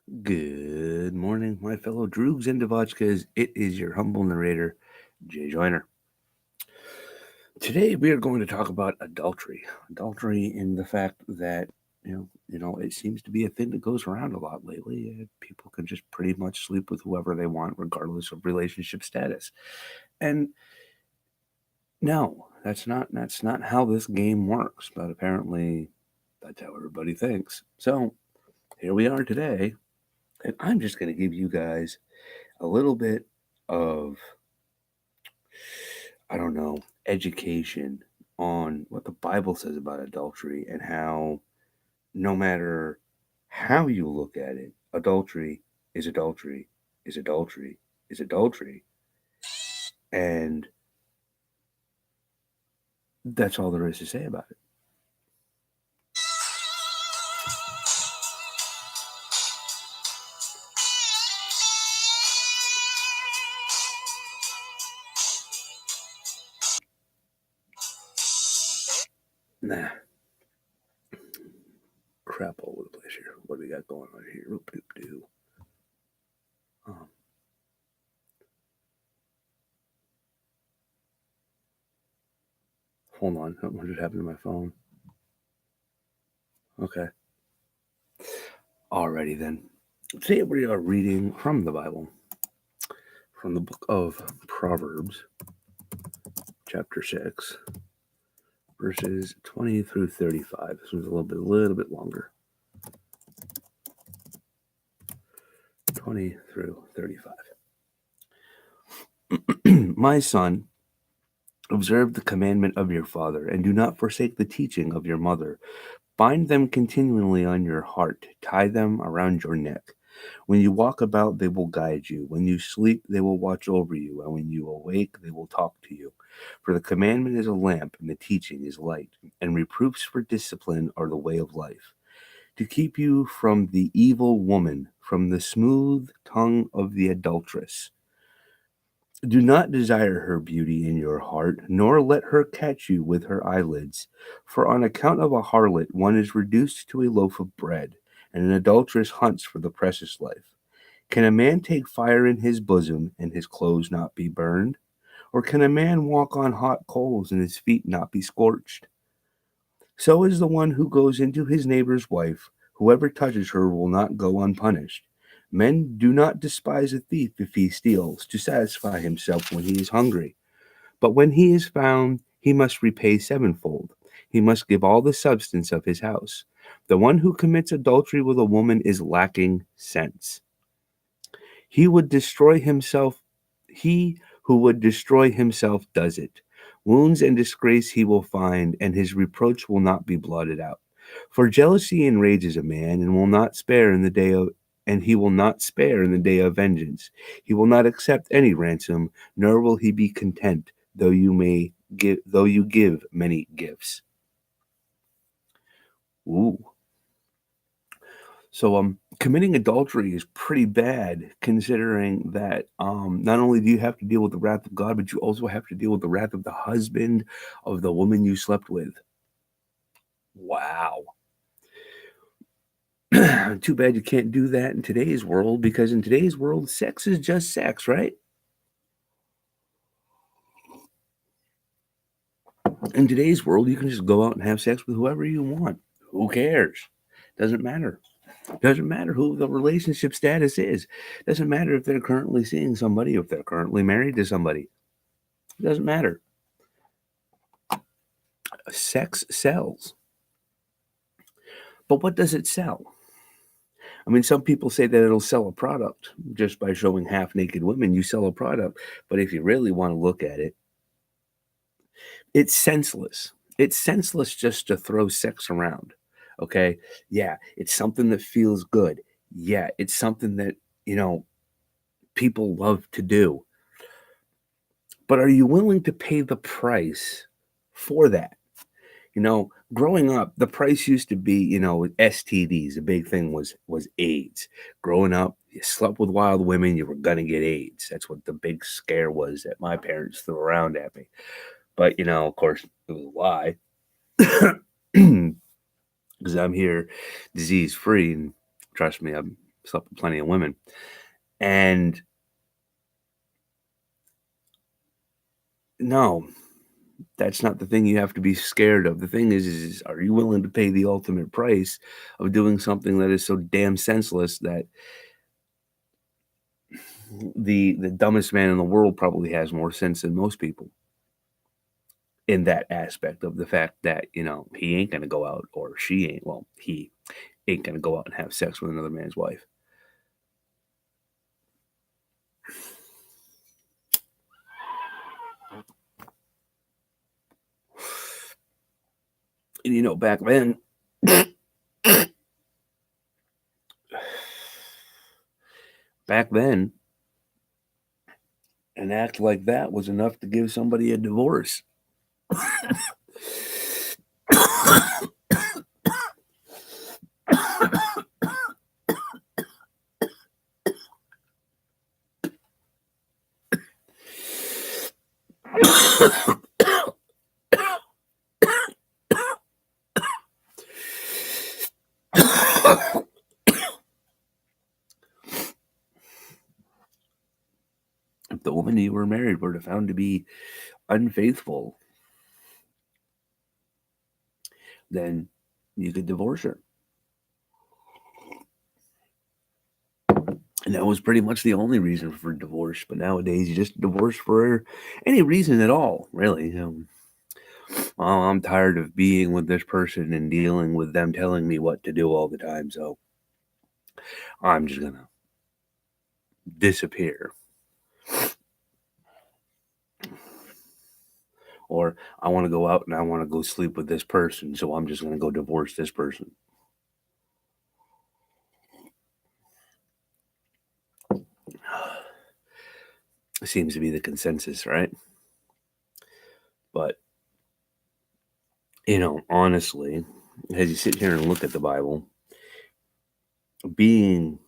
Good morning, my fellow droogs and devotchkas. It is your humble narrator, Jay Joyner. Today we are going to talk about adultery. Adultery in the fact that it seems to be a thing that goes around a lot lately. People can just pretty much sleep with whoever they want, regardless of relationship status. And no, that's not how this game works. But apparently, that's how everybody thinks. So here we are today, and I'm just going to give you guys a little bit of, I don't know, education on what the Bible says about adultery and how no matter how you look at it, adultery is adultery is adultery is adultery. And that's all there is to say about it. Nah, crap all over the place here. What do we got going on here? Oop-doop-doo. Um, Hold on. What just happened to my phone? Okay. Alrighty then. Today we are reading from the Bible, from the book of Proverbs, chapter 6, verses 20 through 35. This one's a little bit longer. 20 through 35. My son, observe the commandment of your father, and do not forsake the teaching of your mother. Bind them continually on your heart, tie them around your neck. When you walk about, they will guide you. When you sleep, they will watch over you. And when you awake, they will talk to you. For the commandment is a lamp, and the teaching is light, and reproofs for discipline are the way of life, to keep you from the evil woman, from the smooth tongue of the adulteress. Do not desire her beauty in your heart, nor let her catch you with her eyelids. For on account of a harlot, one is reduced to a loaf of bread, and an adulteress hunts for the precious life. Can a man take fire in his bosom, and his clothes not be burned? Or can a man walk on hot coals, and his feet not be scorched? So is the one who goes into his neighbor's wife. Whoever touches her will not go unpunished. Men do not despise a thief if he steals, to satisfy himself when he is hungry. But when he is found, he must repay sevenfold. He must give all the substance of his house. The one who commits adultery with a woman is lacking sense. He would destroy himself. He who would destroy himself does it. Wounds and disgrace he will find, and his reproach will not be blotted out. For jealousy enrages a man, and will not spare in the day of and he will not spare in the day of vengeance. He will not accept any ransom, nor will he be content, though you give many gifts. Ooh. So committing adultery is pretty bad, considering that not only do you have to deal with the wrath of God, but you also have to deal with the wrath of the husband of the woman you slept with. Wow. Too bad you can't do that in today's world, because in today's world, sex is just sex, right? In today's world, you can just go out and have sex with whoever you want. Who cares? Doesn't matter. Doesn't matter who the relationship status is. Doesn't matter if they're currently seeing somebody, if they're currently married to somebody. Doesn't matter. Sex sells. But what does it sell? I mean, some people say that it'll sell a product just by showing half naked women. You sell a product. But if you really want to look at it, it's senseless. It's senseless just to throw sex around. Okay. Yeah. It's something that feels good. Yeah. It's something that, people love to do. But are you willing to pay the price for that? Growing up, the price used to be, STDs. The big thing was AIDS. Growing up, you slept with wild women, you were gonna get AIDS. That's what the big scare was that my parents threw around at me. But of course, it was a lie. Because I'm here disease free, and trust me, slept with plenty of women. And no, that's not the thing you have to be scared of. The thing is are you willing to pay the ultimate price of doing something that is so damn senseless that the dumbest man in the world probably has more sense than most people in that aspect of the fact that, he ain't gonna go out or she ain't, well, he ain't gonna go out and have sex with another man's wife. And back then, back then, an act like that was enough to give somebody a divorce. If the woman you were married were found to be unfaithful, then you could divorce her. And that was pretty much the only reason for divorce. But nowadays, you just divorce for any reason at all, really. Oh, I'm tired of being with this person and dealing with them telling me what to do all the time. So I'm just going to disappear. Or I want to go out and I want to go sleep with this person. So I'm just going to go divorce this person. Seems to be the consensus, right? But, honestly, as you sit here and look at the Bible, being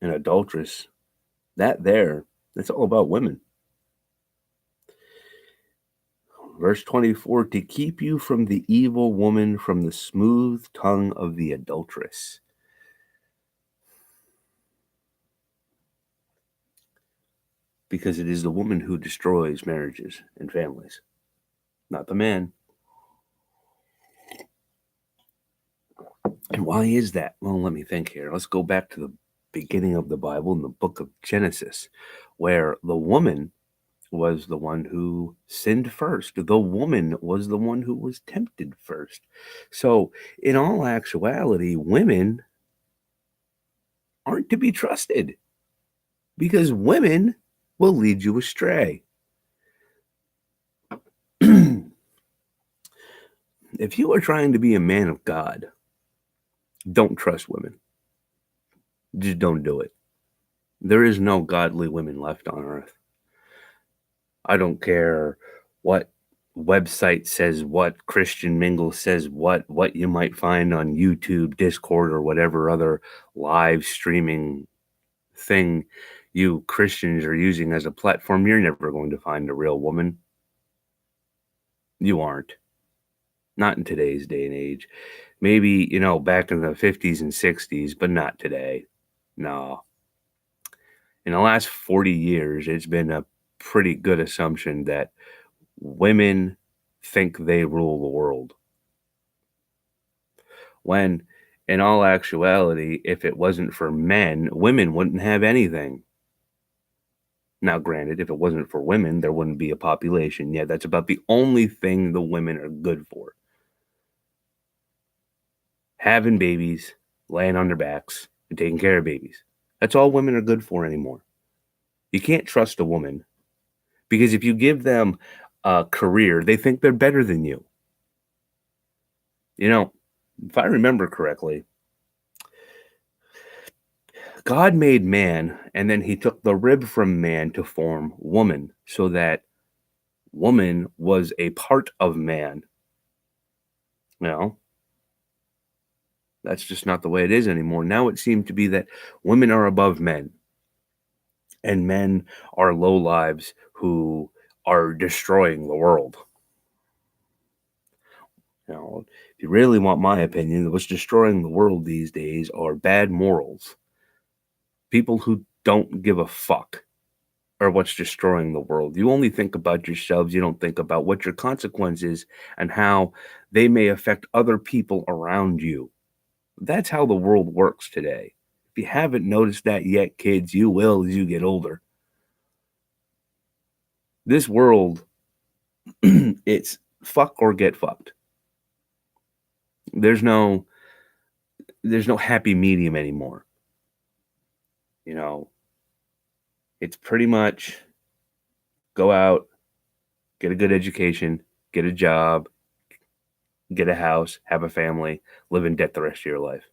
an adulteress, that's all about women. Verse 24, to keep you from the evil woman, from the smooth tongue of the adulteress. Because it is the woman who destroys marriages and families, not the man. And why is that? Well, let me think here. Let's go back to the beginning of the Bible in the book of Genesis, where the woman was the one who sinned first. The woman was the one who was tempted first. So, in all actuality, women aren't to be trusted because women will lead you astray. If you are trying to be a man of God, don't trust women. Just don't do it. There is no godly women left on earth. I don't care what website says what, Christian Mingle says what you might find on YouTube, Discord, or whatever other live streaming thing you Christians are using as a platform. You're never going to find a real woman. You aren't. Not in today's day and age. Maybe, back in the 50s and 60s, but not today. No. In the last 40 years, it's been a pretty good assumption that women think they rule the world. When, in all actuality, if it wasn't for men, women wouldn't have anything. Now, granted, if it wasn't for women, there wouldn't be a population. Yeah, that's about the only thing the women are good for. Having babies, laying on their backs, and taking care of babies. That's all women are good for anymore. You can't trust a woman because if you give them a career, they think they're better than you. If I remember correctly, God made man, and then he took the rib from man to form woman, so that woman was a part of man. That's just not the way it is anymore. Now it seems to be that women are above men, and men are lowlives who are destroying the world. If you really want my opinion, what's destroying the world these days are bad morals. People who don't give a fuck are what's destroying the world. You only think about yourselves. You don't think about what your consequences and how they may affect other people around you. That's how the world works today. If you haven't noticed that yet, kids, you will as you get older. This world, it's fuck or get fucked. There's no there's no happy medium anymore. You know, it's pretty much go out, get a good education, get a job, get a house, have a family, live in debt the rest of your life.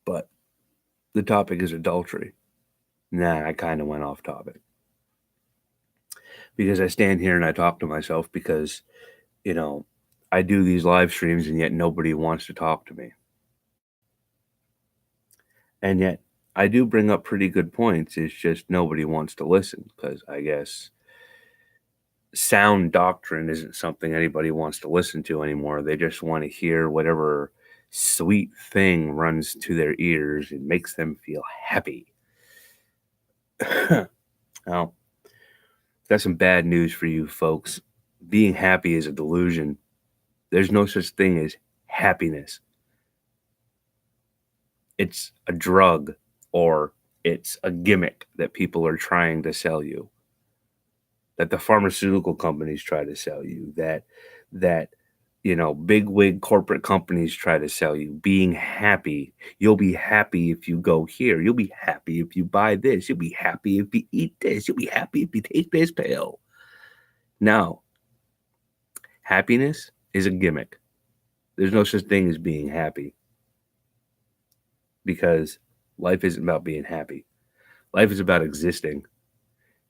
But the topic is adultery. Nah, I kind of went off topic because I stand here and I talk to myself because, you know, I do these live streams and yet nobody wants to talk to me. And yet I do bring up pretty good points. It's just nobody wants to listen because I guess sound doctrine isn't something anybody wants to listen to anymore. They just want to hear whatever sweet thing runs to their ears and makes them feel happy. Well, got some bad news for you folks. Being happy is a delusion. There's no such thing as happiness. It's a drug or it's a gimmick that people are trying to sell you, that the pharmaceutical companies try to sell you, that big wig corporate companies try to sell you. Being happy, you'll be happy if you go here, you'll be happy if you buy this, you'll be happy if you eat this, you'll be happy if you take this pill. No, happiness is a gimmick. There's no such thing as being happy because life isn't about being happy. Life is about existing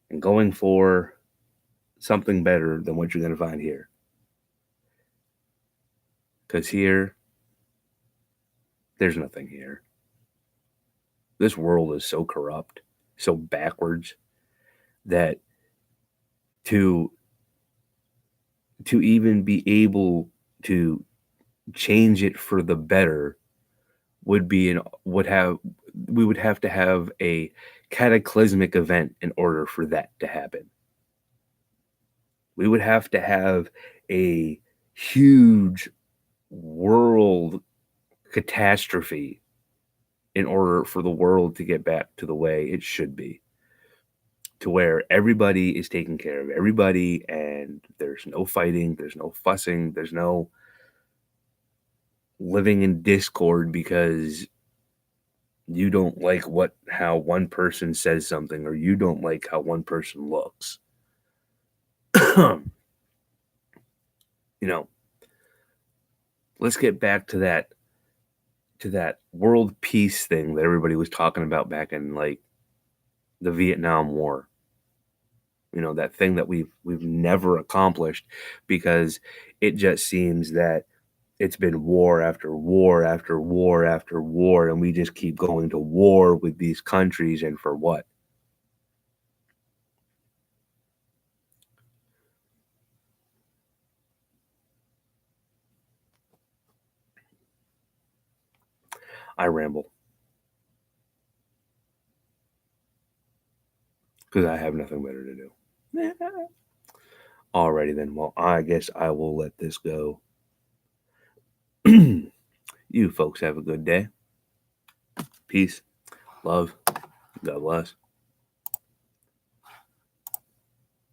and going for something better than what you're going to find here. Because here, there's nothing here. This world is so corrupt, so backwards, that to even be able to change it for the better would be we would have to have a cataclysmic event in order for that to happen. We would have to have a huge world catastrophe in order for the world to get back to the way it should be, to where everybody is taking care of everybody and there's no fighting, there's no fussing, there's no living in discord because you don't like how one person says something or you don't like how one person looks. Let's get back to that world peace thing that everybody was talking about back in like the Vietnam War. That thing that we've never accomplished because it just seems that it's been war after war after war after war, and we just keep going to war with these countries, and for what? I ramble because I have nothing better to do. Alrighty then. Well, I guess I will let this go. You folks have a good day. Peace, love, God bless.